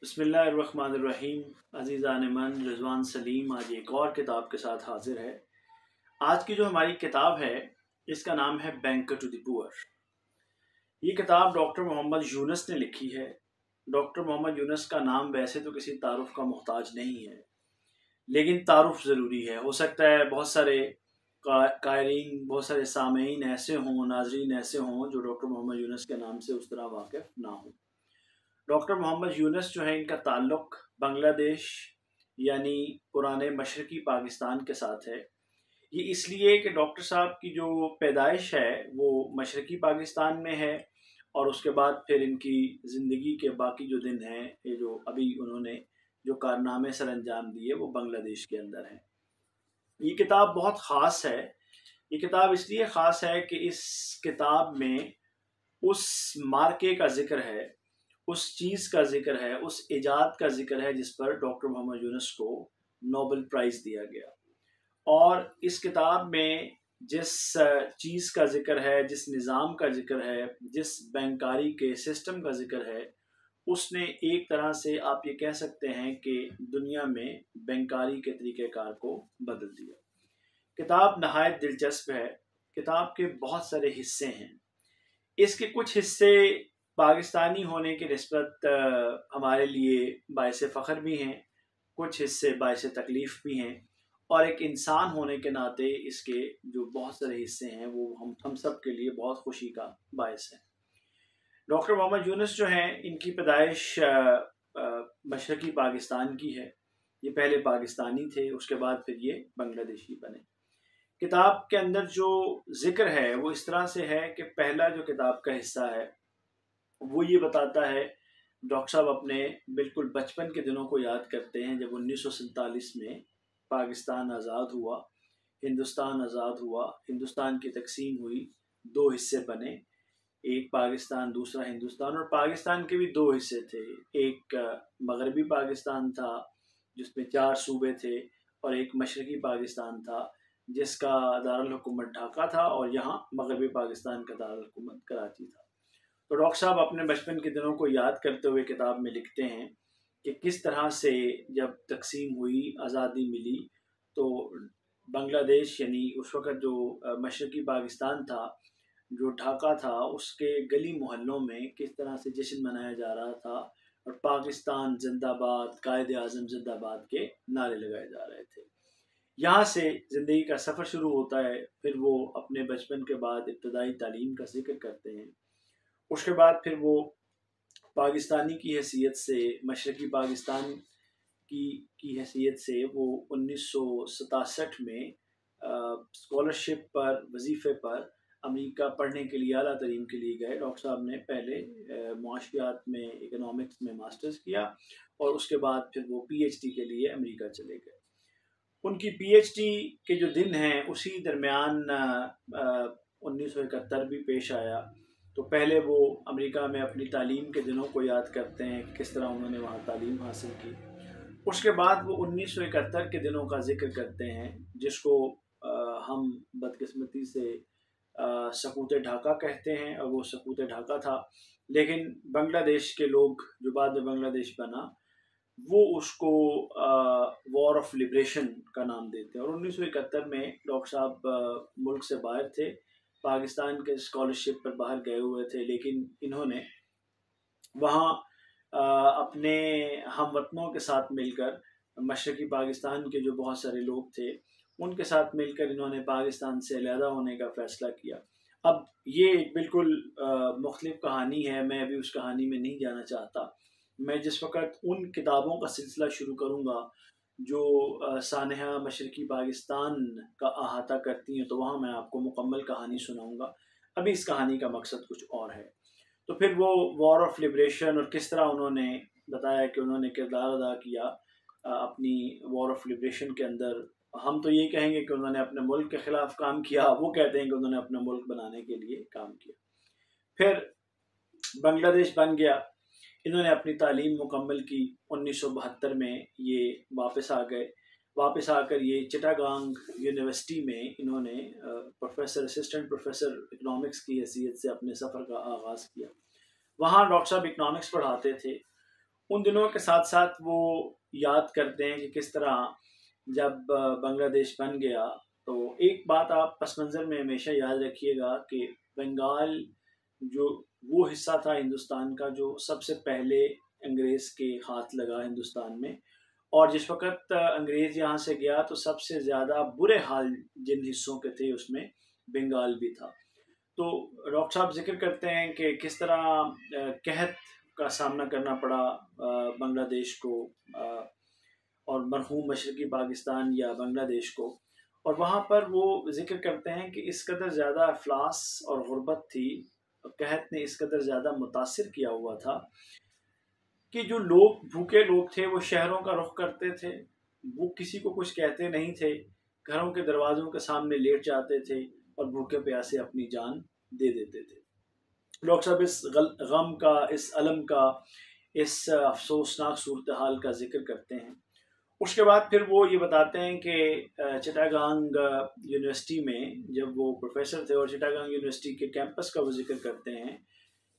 بسم اللہ الرحمن الرحیم۔ عزیزان من، رضوان سلیم آج ایک اور کتاب کے ساتھ حاضر ہے۔ آج کی جو ہماری کتاب ہے اس کا نام ہے بینکر ٹو دی پور۔ یہ کتاب ڈاکٹر محمد یونس نے لکھی ہے۔ ڈاکٹر محمد یونس کا نام ویسے تو کسی تعارف کا محتاج نہیں ہے، لیکن تعارف ضروری ہے۔ ہو سکتا ہے بہت سارے قائرین، بہت سارے سامعین ایسے ہوں، ناظرین ایسے ہوں جو ڈاکٹر محمد یونس کے نام سے اس طرح واقف نہ ہوں۔ ڈاکٹر محمد یونس جو ہیں، ان کا تعلق بنگلہ دیش یعنی پرانے مشرقی پاکستان کے ساتھ ہے۔ یہ اس لیے کہ ڈاکٹر صاحب کی جو پیدائش ہے وہ مشرقی پاکستان میں ہے، اور اس کے بعد پھر ان کی زندگی کے باقی جو دن ہیں، یہ جو ابھی انہوں نے جو کارنامے سر انجام دیے وہ بنگلہ دیش کے اندر ہیں۔ یہ کتاب بہت خاص ہے۔ یہ کتاب اس لیے خاص ہے کہ اس کتاب میں اس مارکے کا ذکر ہے، اس چیز کا ذکر ہے، اس ایجاد کا ذکر ہے جس پر ڈاکٹر محمد یونس کو نوبل پرائز دیا گیا۔ اور اس کتاب میں جس چیز کا ذکر ہے، جس نظام کا ذکر ہے، جس بینکاری کے سسٹم کا ذکر ہے، اس نے ایک طرح سے آپ یہ کہہ سکتے ہیں کہ دنیا میں بینکاری کے طریقہ کار کو بدل دیا۔ کتاب نہایت دلچسپ ہے۔ کتاب کے بہت سارے حصے ہیں۔ اس کے کچھ حصے پاکستانی ہونے کی نسبت ہمارے لیے باعث فخر بھی ہیں، کچھ حصے باعث تکلیف بھی ہیں، اور ایک انسان ہونے کے ناطے اس کے جو بہت سارے حصے ہیں وہ ہم سب کے لیے بہت خوشی کا باعث ہے۔ ڈاکٹر محمد یونس جو ہیں، ان کی پیدائش مشرقی پاکستان کی ہے۔ یہ پہلے پاکستانی تھے، اس کے بعد پھر یہ بنگلہ دیشی بنے۔ کتاب کے اندر جو ذکر ہے وہ اس طرح سے ہے کہ پہلا جو کتاب کا حصہ ہے وہ یہ بتاتا ہے، ڈاکٹر صاحب اپنے بالکل بچپن کے دنوں کو یاد کرتے ہیں جب 1947 میں پاکستان آزاد ہوا، ہندوستان آزاد ہوا، ہندوستان کی تقسیم ہوئی، دو حصے بنے، ایک پاکستان دوسرا ہندوستان، اور پاکستان کے بھی دو حصے تھے۔ ایک مغربی پاکستان تھا جس میں 4 صوبے تھے، اور ایک مشرقی پاکستان تھا جس کا دارالحکومت ڈھاکہ تھا، اور یہاں مغربی پاکستان کا دارالحکومت کراچی تھا۔ تو ڈاکٹر صاحب اپنے بچپن کے دنوں کو یاد کرتے ہوئے کتاب میں لکھتے ہیں کہ کس طرح سے جب تقسیم ہوئی، آزادی ملی، تو بنگلہ دیش یعنی اس وقت جو مشرقی پاکستان تھا، جو ڈھاکہ تھا، اس کے گلی محلوں میں کس طرح سے جشن منایا جا رہا تھا، اور پاکستان زندہ باد، قائد اعظم زندہ باد کے نعرے لگائے جا رہے تھے۔ یہاں سے زندگی کا سفر شروع ہوتا ہے۔ پھر وہ اپنے بچپن کے بعد ابتدائی تعلیم کا ذکر کرتے ہیں۔ اس کے بعد پھر وہ پاکستانی کی حیثیت سے، مشرقی پاکستان کی حیثیت سے وہ 1967 میں اسکالرشپ پر، وظیفے پر امریکہ پڑھنے کے لیے، اعلیٰ تعلیم کے لیے گئے۔ ڈاکٹر صاحب نے پہلے معاشیات میں، اکنامکس میں ماسٹرز کیا، اور اس کے بعد پھر وہ پی ایچ ڈی کے لیے امریکہ چلے گئے۔ ان کی پی ایچ ڈی کے جو دن ہیں اسی درمیان 1971 بھی پیش آیا۔ تو پہلے وہ امریکہ میں اپنی تعلیم کے دنوں کو یاد کرتے ہیں کہ کس طرح انہوں نے وہاں تعلیم حاصل کی۔ اس کے بعد وہ 1971 کے دنوں کا ذکر کرتے ہیں جس کو ہم بدقسمتی سے سقوط ڈھاکہ کہتے ہیں، اور وہ سقوط ڈھاکہ تھا، لیکن بنگلہ دیش کے لوگ جو بعد میں بنگلہ دیش بنا وہ اس کو وار آف لبریشن کا نام دیتے ہیں۔ اور 1971 میں ڈاکٹر صاحب ملک سے باہر تھے، پاکستان کے اسکالرشپ پر باہر گئے ہوئے تھے، لیکن انہوں نے وہاں اپنے ہم وطنوں کے ساتھ مل کر، مشرقی پاکستان کے جو بہت سارے لوگ تھے ان کے ساتھ مل کر انہوں نے پاکستان سے علیحدہ ہونے کا فیصلہ کیا۔ اب یہ بالکل مختلف کہانی ہے، میں ابھی اس کہانی میں نہیں جانا چاہتا۔ میں جس وقت ان کتابوں کا سلسلہ شروع کروں گا جو سانحہ مشرقی پاکستان کا احاطہ کرتی ہیں، تو وہاں میں آپ کو مکمل کہانی سناؤں گا۔ ابھی اس کہانی کا مقصد کچھ اور ہے۔ تو پھر وہ وار آف لبریشن، اور کس طرح انہوں نے بتایا کہ انہوں نے کردار ادا کیا اپنی وار آف لبریشن کے اندر۔ ہم تو یہ کہیں گے کہ انہوں نے اپنے ملک کے خلاف کام کیا، وہ کہتے ہیں کہ انہوں نے اپنا ملک بنانے کے لیے کام کیا۔ پھر بنگلہ دیش بن گیا، انہوں نے اپنی تعلیم مکمل کی۔ 1972 میں یہ واپس آ گئے۔ واپس آ کر یہ چٹاگانگ یونیورسٹی میں انہوں نے اسسٹنٹ پروفیسر اکنامکس کی حیثیت سے اپنے سفر کا آغاز کیا۔ وہاں ڈاکٹر صاحب اکنامکس پڑھاتے تھے۔ ان دنوں کے ساتھ ساتھ وہ یاد کرتے ہیں کہ کس طرح جب بنگلہ دیش بن گیا تو ایک بات آپ پس منظر میں ہمیشہ یاد رکھیے گا کہ بنگال جو وہ حصہ تھا ہندوستان کا جو سب سے پہلے انگریز کے ہاتھ لگا ہندوستان میں، اور جس وقت انگریز یہاں سے گیا تو سب سے زیادہ برے حال جن حصوں کے تھے اس میں بنگال بھی تھا۔ تو ڈاکٹر صاحب ذکر کرتے ہیں کہ کس طرح قحط کا سامنا کرنا پڑا بنگلہ دیش کو اور مرحوم مشرقی پاکستان یا بنگلہ دیش کو، اور وہاں پر وہ ذکر کرتے ہیں کہ اس قدر زیادہ افلاس اور غربت تھی، قحط نے اس قدر زیادہ متاثر کیا ہوا تھا کہ جو لوگ بھوکے لوگ تھے وہ شہروں کا رخ کرتے تھے، وہ کسی کو کچھ کہتے نہیں تھے، گھروں کے دروازوں کے سامنے لیٹ جاتے تھے اور بھوکے پیاسے اپنی جان دے دیتے تھے۔ ڈاکٹر صاحب اس غم کا، اس الم کا، اس افسوسناک صورتحال کا ذکر کرتے ہیں۔ اس کے بعد پھر وہ یہ بتاتے ہیں کہ چٹاگانگ یونیورسٹی میں جب وہ پروفیسر تھے، اور چٹاگانگ یونیورسٹی کے کیمپس کا وہ ذکر کرتے ہیں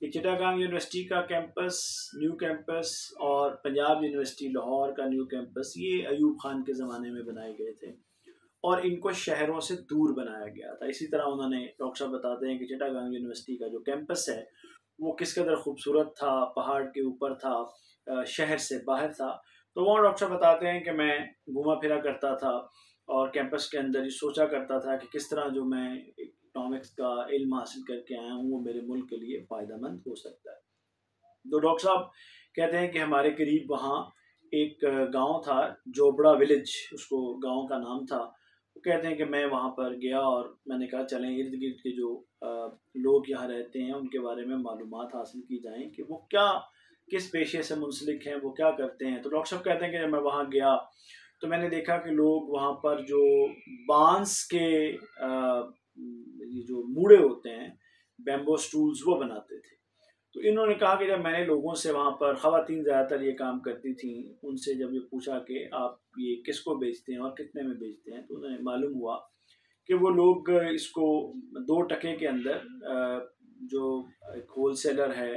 کہ چٹاگانگ یونیورسٹی کا کیمپس، نیو کیمپس، اور پنجاب یونیورسٹی لاہور کا نیو کیمپس یہ ایوب خان کے زمانے میں بنائے گئے تھے اور ان کو شہروں سے دور بنایا گیا تھا۔ اسی طرح انہوں نے ڈاکٹر صاحب بتاتے ہیں کہ چٹاگانگ یونیورسٹی کا جو کیمپس ہے وہ کس قدر خوبصورت تھا، پہاڑ کے اوپر تھا، شہر سے باہر تھا۔ تو وہ ڈاکٹر صاحب بتاتے ہیں کہ میں گھوما پھرا کرتا تھا اور کیمپس کے اندر یہ سوچا کرتا تھا کہ کس طرح جو میں اکنامکس کا علم حاصل کر کے آیا ہوں وہ میرے ملک کے لیے فائدہ مند ہو سکتا ہے۔ تو ڈاکٹر صاحب کہتے ہیں کہ ہمارے قریب وہاں ایک گاؤں تھا، جوبڑا ولیج اس کو گاؤں کا نام تھا۔ وہ کہتے ہیں کہ میں وہاں پر گیا اور میں نے کہا چلیں ارد گرد کے جو لوگ یہاں رہتے ہیں ان کے بارے میں معلومات حاصل کی جائیں کہ وہ کیا، کس پیشے سے منسلک ہیں، وہ کیا کرتے ہیں۔ تو ڈاکٹر صاحب کہتے ہیں کہ جب میں وہاں گیا تو میں نے دیکھا کہ لوگ وہاں پر جو بانس کے یہ جو موڑے ہوتے ہیں، بیمبو سٹولز، وہ بناتے تھے۔ تو انہوں نے کہا کہ جب میں نے لوگوں سے وہاں پر، خواتین زیادہ تر یہ کام کرتی تھیں، ان سے جب یہ پوچھا کہ آپ یہ کس کو بیچتے ہیں اور کتنے میں بیچتے ہیں، تو انہیں معلوم ہوا کہ وہ لوگ اس کو 2 ٹکے کے اندر جو ایک ہول سیلر ہے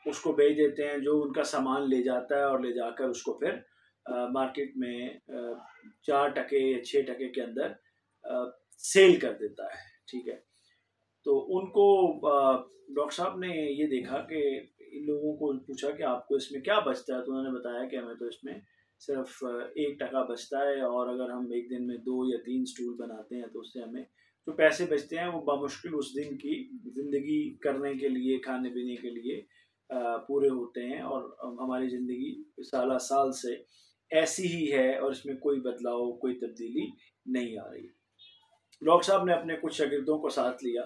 اس کو بیچ دیتے ہیں، جو ان کا سامان لے جاتا ہے اور لے جا کر اس کو پھر مارکیٹ میں 4 ٹکے یا 6 ٹکے کے اندر سیل کر دیتا ہے، ٹھیک ہے۔ تو ان کو ڈاکٹر صاحب نے یہ دیکھا کہ ان لوگوں کو پوچھا کہ آپ کو اس میں کیا بچتا ہے، تو انہوں نے بتایا کہ ہمیں تو اس میں صرف 1 ٹکا بچتا ہے، اور اگر ہم ایک دن میں 2 یا 3 سٹول بناتے ہیں تو اس سے ہمیں جو پیسے بچتے ہیں وہ بمشکل اس دن کی زندگی کرنے کے لیے، کھانے پینے کے لیے پورے ہوتے ہیں، اور ہماری زندگی سالہ سال سے ایسی ہی ہے اور اس میں کوئی بدلاؤ، کوئی تبدیلی نہیں آ رہی۔ ڈاکٹر صاحب نے اپنے کچھ شاگردوں کو ساتھ لیا،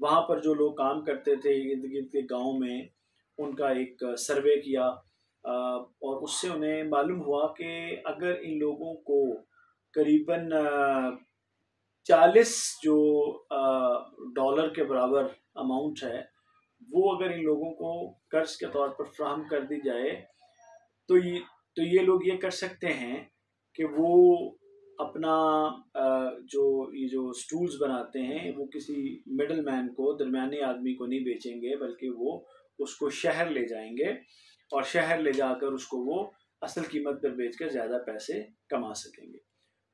وہاں پر جو لوگ کام کرتے تھے ارد گرد کے گاؤں میں ان کا ایک سروے کیا، اور اس سے انہیں معلوم ہوا کہ اگر ان لوگوں کو قریباً 40 جو ڈالر کے برابر اماؤنٹ ہے وہ اگر ان لوگوں کو قرض کے طور پر فراہم کر دی جائے تو یہ لوگ یہ کر سکتے ہیں کہ وہ اپنا یہ جو سٹولز بناتے ہیں وہ کسی مڈل مین کو، درمیانی آدمی کو نہیں بیچیں گے، بلکہ وہ اس کو شہر لے جائیں گے اور شہر لے جا کر اس کو وہ اصل قیمت پر بیچ کر زیادہ پیسے کما سکیں گے۔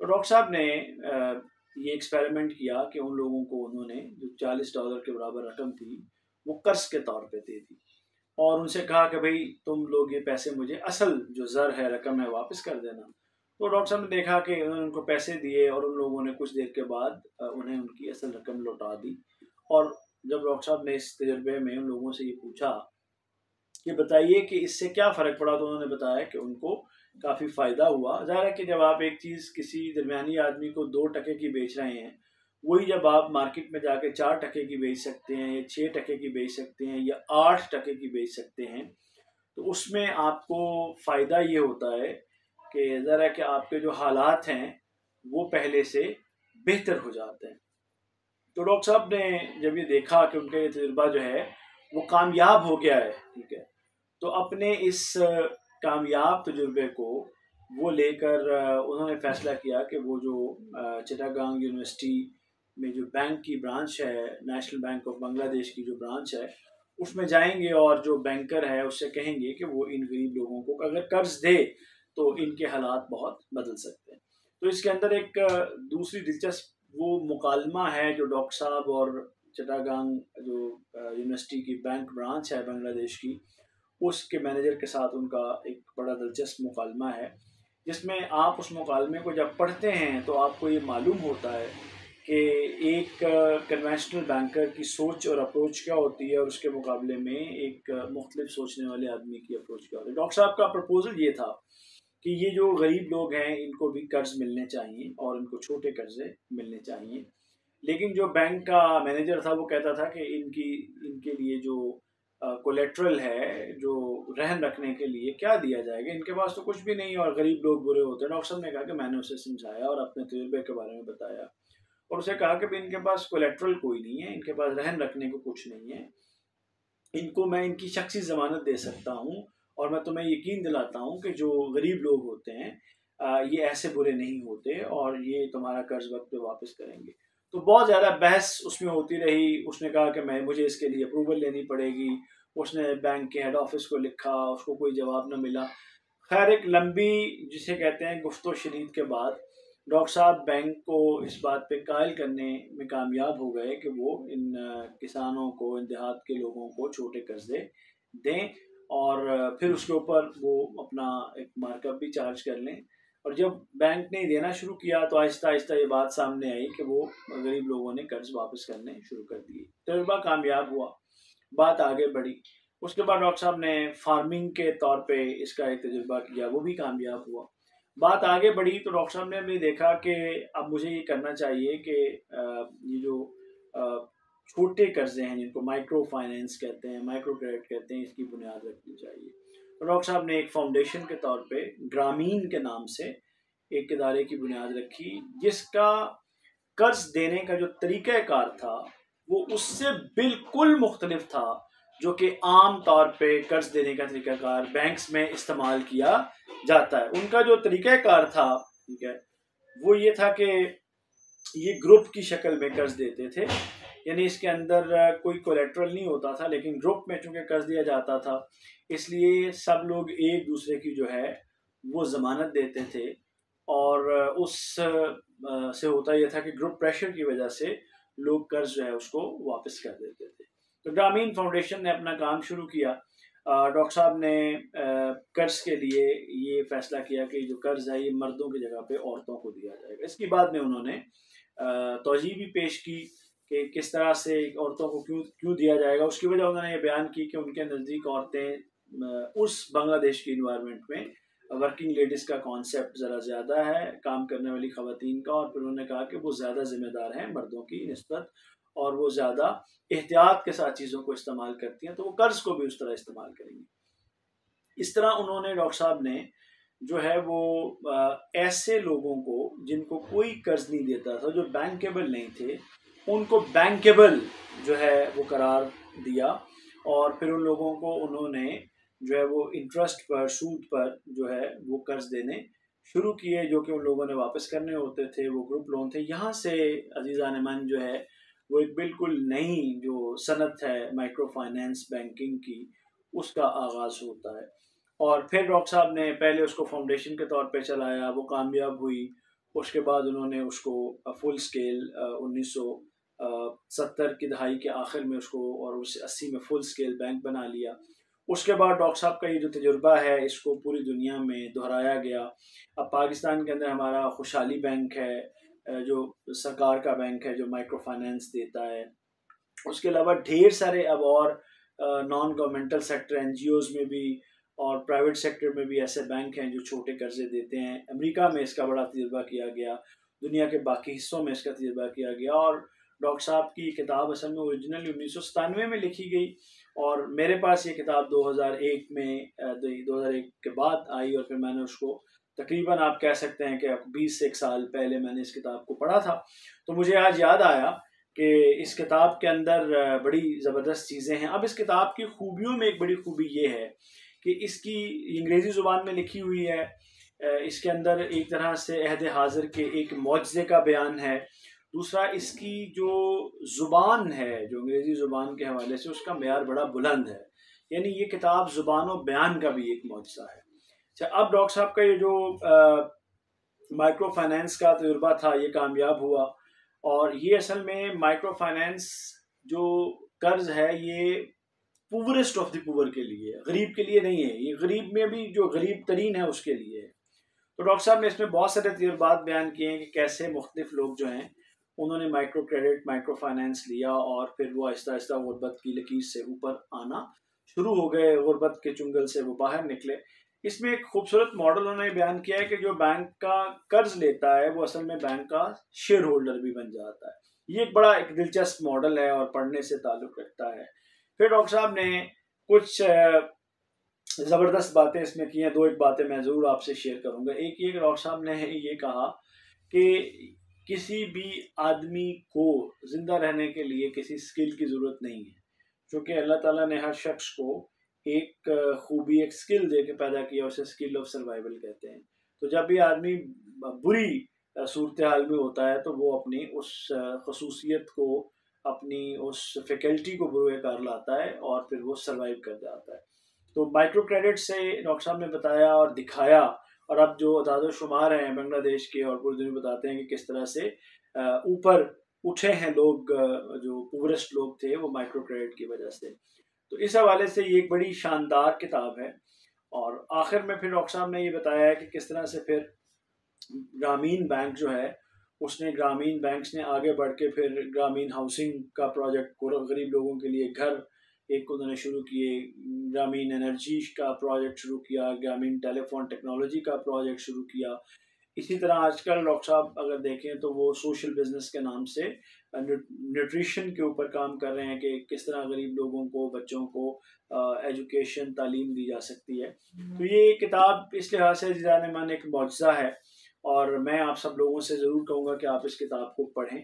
تو ڈاکٹر صاحب نے یہ ایکسپیریمنٹ کیا کہ ان لوگوں کو انہوں نے جو 40 ڈالر کے برابر رقم تھی وہ قرض کے طور پہ دے دی، اور ان سے کہا کہ بھئی تم لوگ یہ پیسے مجھے اصل جو زر ہے، رقم ہے، واپس کر دینا۔ تو ڈاکٹر صاحب نے دیکھا کہ انہوں نے ان کو پیسے دیے اور ان لوگوں نے کچھ دیر کے بعد انہیں ان کی اصل رقم لوٹا دی۔ اور جب ڈاکٹر صاحب نے اس تجربے میں ان لوگوں سے یہ پوچھا کہ بتائیے کہ اس سے کیا فرق پڑا، تو انہوں نے بتایا کہ ان کو کافی فائدہ ہوا۔ ظاہر ہے کہ جب آپ ایک چیز کسی درمیانی آدمی کو 2 ٹکے کی بیچ رہے ہیں، وہی جب آپ مارکیٹ میں جا کے 4 ٹکے کی بیچ سکتے ہیں یا 6 ٹکے کی بیچ سکتے ہیں یا 8 ٹکے کی بیچ سکتے ہیں، تو اس میں آپ کو فائدہ یہ ہوتا ہے کہ ذرا کہ آپ کے جو حالات ہیں وہ پہلے سے بہتر ہو جاتے ہیں۔ تو ڈاکٹر صاحب نے جب یہ دیکھا کہ ان کا یہ تجربہ جو ہے وہ کامیاب ہو گیا ہے، ٹھیک ہے، تو اپنے اس کامیاب تجربے کو وہ لے کر انہوں نے فیصلہ کیا کہ وہ جو چٹاگانگ یونیورسٹی میں جو بینک کی برانچ ہے، نیشنل بینک آف بنگلہ دیش کی جو برانچ ہے، اس میں جائیں گے اور جو بینکر ہے اس سے کہیں گے کہ وہ ان غریب لوگوں کو اگر قرض دے تو ان کے حالات بہت بدل سکتے ہیں۔ تو اس کے اندر ایک دوسری دلچسپ وہ مکالمہ ہے جو ڈاکٹر صاحب اور چٹاگانگ جو یونیورسٹی کی بینک برانچ ہے بنگلہ دیش کی، اس کے مینیجر کے ساتھ ان کا ایک بڑا دلچسپ مکالمہ ہے، جس میں آپ اس مکالمے کو جب پڑھتے ہیں تو آپ کو یہ معلوم ہوتا ہے کہ ایک کنونشنل بینکر کی سوچ اور اپروچ کیا ہوتی ہے اور اس کے مقابلے میں ایک مختلف سوچنے والے آدمی کی اپروچ کیا ہوتی ہے۔ ڈاکٹر صاحب کا پرپوزل یہ تھا کہ یہ جو غریب لوگ ہیں ان کو بھی قرض ملنے چاہیے اور ان کو چھوٹے قرضے ملنے چاہیے، لیکن جو بینک کا مینیجر تھا وہ کہتا تھا کہ ان کے لیے جو کولیٹرل ہے، جو رہن رکھنے کے لیے کیا دیا جائے گا، ان کے پاس تو کچھ بھی نہیں اور غریب لوگ برے ہوتے ہیں۔ ڈاکٹر صاحب نے کہا کہ میں نے اسے سمجھایا اور اپنے تجربے کے بارے میں بتایا اور اسے کہا کہ ان کے پاس کولیٹرل کوئی نہیں ہے، ان کے پاس رہن رکھنے کو کچھ نہیں ہے، ان کو میں ان کی شخصی ضمانت دے سکتا ہوں اور میں تمہیں یقین دلاتا ہوں کہ جو غریب لوگ ہوتے ہیں یہ ایسے برے نہیں ہوتے اور یہ تمہارا قرض وقت پہ واپس کریں گے۔ تو بہت زیادہ بحث اس میں ہوتی رہی۔ اس نے کہا کہ مجھے اس کے لیے اپروول لینی پڑے گی، اس نے بینک کے ہیڈ آفس کو لکھا، اس کو کوئی جواب نہ ملا۔ خیر ایک لمبی جسے کہتے ہیں گفت و شنید کے بعد ڈاکٹر صاحب بینک کو اس بات پہ قائل کرنے میں کامیاب ہو گئے کہ وہ ان کسانوں کو، ان دیہات کے لوگوں کو چھوٹے قرضے دیں اور پھر اس کے اوپر وہ اپنا ایک مارک اپ بھی چارج کر لیں۔ اور جب بینک نے دینا شروع کیا تو آہستہ آہستہ یہ بات سامنے آئی کہ وہ غریب لوگوں نے قرض واپس کرنے شروع کر دیے۔ تجربہ کامیاب ہوا، بات آگے بڑھی۔ اس کے بعد ڈاکٹر صاحب نے فارمنگ کے طور پہ اس کا ایک تجربہ کیا، وہ بھی کامیاب ہوا۔ بات آگے بڑھی تو ڈاکٹر صاحب نے بھی دیکھا کہ اب مجھے یہ کرنا چاہیے کہ یہ جو چھوٹے قرضے ہیں جن کو مائکرو فائنینس کہتے ہیں، مائکرو کریڈٹ کہتے ہیں، اس کی بنیاد رکھنی چاہیے۔ تو ڈاکٹر صاحب نے ایک فاؤنڈیشن کے طور پہ گرامین کے نام سے ایک ادارے کی بنیاد رکھی، جس کا قرض دینے کا جو طریقہ کار تھا وہ اس سے بالکل مختلف تھا جو کہ عام طور پہ قرض دینے کا طریقہ کار بینکس میں استعمال کیا جاتا ہے۔ ان کا جو طریقہ کار تھا، ٹھیک ہے، وہ یہ تھا کہ یہ گروپ کی شکل میں قرض دیتے تھے، یعنی اس کے اندر کوئی کولیٹرل نہیں ہوتا تھا، لیکن گروپ میں چونکہ قرض دیا جاتا تھا اس لیے سب لوگ ایک دوسرے کی جو ہے وہ ضمانت دیتے تھے اور اس سے ہوتا یہ تھا کہ گروپ پریشر کی وجہ سے لوگ قرض جو ہے اس کو واپس کر دیتے تھے۔ تو گرامین فاؤنڈیشن نے اپنا کام شروع کیا۔ ڈاکٹر صاحب نے قرض کے لیے یہ فیصلہ کیا کہ جو قرض ہے یہ مردوں کی جگہ پہ عورتوں کو دیا جائے گا۔ اس کی بعد میں انہوں نے توجیہ بھی پیش کی کہ کس طرح سے عورتوں کو کیوں دیا جائے گا۔ اس کی وجہ انہوں نے یہ بیان کی کہ ان کے نزدیک عورتیں اس بنگلہ دیش کی انوائرمنٹ میں ورکنگ لیڈیز کا کانسیپٹ ذرا زیادہ ہے، کام کرنے والی خواتین کا، اور پھر انہوں نے کہا کہ وہ زیادہ ذمہ دار ہیں مردوں کی نسبت اور وہ زیادہ احتیاط کے ساتھ چیزوں کو استعمال کرتی ہیں، تو وہ قرض کو بھی اس طرح استعمال کریں گی۔ اس طرح انہوں نے ڈاکٹر صاحب نے جو ہے وہ ایسے لوگوں کو جن کو کوئی قرض نہیں دیتا تھا، جو بینکیبل نہیں تھے، ان کو بینکیبل جو ہے وہ قرار دیا اور پھر ان لوگوں کو انہوں نے جو ہے وہ انٹرسٹ پر، سود پر جو ہے وہ قرض دینے شروع کیے، جو کہ ان لوگوں نے واپس کرنے ہوتے تھے، وہ گروپ لون تھے۔ یہاں سے عزیزان من جو ہے وہ ایک بالکل نئی جو صنعت ہے مائکرو فائنینس بینکنگ کی، اس کا آغاز ہوتا ہے۔ اور پھر ڈاکٹر صاحب نے پہلے اس کو فاؤنڈیشن کے طور پہ چلایا، وہ کامیاب ہوئی۔ اس کے بعد انہوں نے اس کو فل سکیل 1970 کی دہائی کے آخر میں اس کو اور 80 میں فل سکیل بینک بنا لیا۔ اس کے بعد ڈاکٹر صاحب کا یہ جو تجربہ ہے اس کو پوری دنیا میں دہرایا گیا۔ اب پاکستان کے اندر ہمارا خوشحالی بینک ہے جو سرکار کا بینک ہے جو مائکرو فائنینس دیتا ہے۔ اس کے علاوہ ڈھیر سارے اب اور نان گورنمنٹل سیکٹر NGOs میں بھی اور پرائیویٹ سیکٹر میں بھی ایسے بینک ہیں جو چھوٹے قرضے دیتے ہیں۔ امریکہ میں اس کا بڑا تجربہ کیا گیا، دنیا کے باقی حصوں میں اس کا تجربہ کیا گیا، اور ڈاکٹر صاحب کی کتاب اصل میں اوریجنلی 1997 میں لکھی گئی اور میرے پاس یہ کتاب 2001 کے بعد آئی اور پھر میں نے اس کو تقریباً آپ کہہ سکتے ہیں کہ 20 سے 1 سال پہلے میں نے اس کتاب کو پڑھا تھا۔ تو مجھے آج یاد آیا کہ اس کتاب کے اندر بڑی زبردست چیزیں ہیں۔ اب اس کتاب کی خوبیوں میں ایک بڑی خوبی یہ ہے کہ اس کی انگریزی زبان میں لکھی ہوئی ہے، اس کے اندر ایک طرح سے عہد حاضر کے ایک معجزے کا بیان ہے۔ دوسرا اس کی جو زبان ہے جو انگریزی زبان کے حوالے سے اس کا معیار بڑا بلند ہے، یعنی یہ کتاب زبان و بیان کا بھی ایک معجزہ ہے۔ اچھا، اب ڈاکٹر صاحب کا یہ جو مائکرو فائنینس کا تجربہ تھا یہ کامیاب ہوا، اور یہ اصل میں مائکرو فائنینس جو قرض ہے یہ پورسٹ آف دی پور کے لیے، غریب کے لیے نہیں ہے، یہ غریب میں بھی جو غریب ترین ہے اس کے لیے ہے۔ تو ڈاکٹر صاحب نے اس میں بہت سارے تجربات بیان کیے ہیں کہ کیسے مختلف لوگ جو ہیں انہوں نے مائکرو کریڈٹ مائکرو فائنینس لیا اور پھر وہ آہستہ آہستہ غربت کی لکیر سے اوپر آنا شروع ہو گئے، غربت کے چنگل سے وہ باہر نکلے۔ اس میں ایک خوبصورت ماڈل انہوں نے بیان کیا ہے کہ جو بینک کا قرض لیتا ہے وہ اصل میں بینک کا شیئر ہولڈر بھی بن جاتا ہے۔ یہ ایک بڑا ایک دلچسپ ماڈل ہے اور پڑھنے سے تعلق رکھتا ہے۔ پھر ڈاکٹر صاحب نے کچھ زبردست باتیں اس میں کی ہیں، دو ایک باتیں میں ضرور آپ سے شیئر کروں گا۔ ایک یہ کہ ڈاکٹر صاحب نے یہ کہا کہ کسی بھی آدمی کو زندہ رہنے کے لیے کسی سکل کی ضرورت نہیں ہے، چونکہ اللہ تعالیٰ نے ہر شخص کو ایک خوبی ایک سکل دے کے پیدا کیا، اسے سکل آف سروائیول کہتے ہیں۔ تو جب بھی آدمی بری صورتحال میں ہوتا ہے تو وہ اپنی اس خصوصیت کو، اپنی اس فیکلٹی کو بروئے کار لاتا ہے اور پھر وہ سروائیو کر جاتا ہے۔ تو مائکرو کریڈٹ سے ڈاکٹر صاحب نے بتایا اور دکھایا، اور اب جو اعداد و شمار ہیں بنگلہ دیش کے اور پوری دنیا بتاتے ہیں کہ کس طرح سے اوپر اٹھے ہیں لوگ، جو پورسٹ لوگ تھے وہ مائکرو کریڈٹ کی وجہ سے۔ تو اس حوالے سے یہ ایک بڑی شاندار کتاب ہے۔ اور آخر میں پھر ڈاکٹر صاحب نے یہ بتایا ہے کہ کس طرح سے پھر گرامین بینک جو ہے اس نے گرامین بینکس نے آگے بڑھ کے پھر گرامین ہاؤسنگ کا پروجیکٹ، غریب لوگوں کے لیے گھر ایک انہوں نے شروع کیے، گرامین انرجی کا پروجیکٹ شروع کیا، گرامین ٹیلی فون ٹیکنالوجی کا پروجیکٹ شروع کیا۔ اسی طرح آج کل ڈاکٹر صاحب اگر دیکھیں تو وہ سوشل بزنس کے نام سے نیوٹریشن کے اوپر کام کر رہے ہیں کہ کس طرح غریب لوگوں کو، بچوں کو ایجوکیشن، تعلیم دی جا سکتی ہے۔ تو یہ کتاب اس لحاظ سے عزیزان من ایک معجزہ ہے، اور میں آپ سب لوگوں سے ضرور کہوں گا کہ آپ اس کتاب کو پڑھیں۔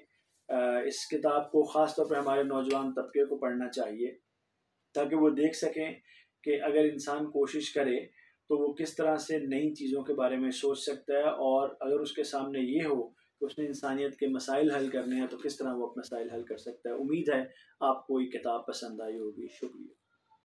اس کتاب کو خاص طور پہ ہمارے نوجوان طبقے کو پڑھنا چاہیے تاکہ وہ دیکھ سکیں کہ اگر انسان کوشش کرے تو وہ کس طرح سے نئی چیزوں کے بارے میں سوچ سکتا ہے، اور اگر اس کے سامنے یہ ہو کہ اس نے انسانیت کے مسائل حل کرنے ہیں تو کس طرح وہ اپنے مسائل حل کر سکتا ہے۔ امید ہے آپ کو یہ کتاب پسند آئی ہوگی۔ شکریہ۔